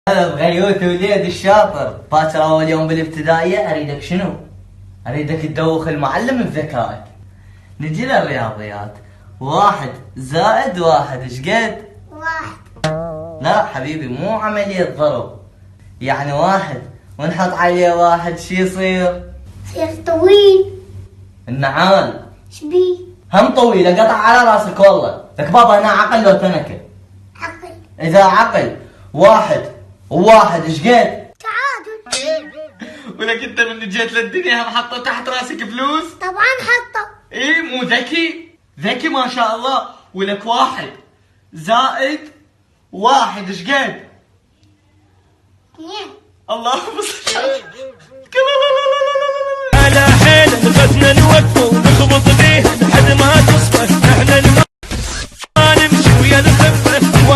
هذا بغيوت وليد الشاطر، باكر اول يوم بالابتدائية اريدك شنو؟ اريدك تدوخ المعلم بذكائك. نجي للرياضيات، 1+1 ايش قد؟ 1. لا حبيبي مو عملية ضرب، يعني 1 ونحط عليه 1 شي يصير؟ يصير طويل. النعال شبيه؟ هم طويلة قطع على راسك والله. لك بابا هنا عقل لو تنكة؟ عقل. اذا عقل 1+1 ايش قد؟ تعادل. ولك انت من جيت للدنيا هم حطوا تحت راسك فلوس؟ طبعا حطه. ايه مو ذكي؟ ذكي ما شاء الله. ولك 1+1 ايش قد؟ 2. اللهم صل على حيل نبتنا نوقفه ونخبط فيه لحد ما تصفى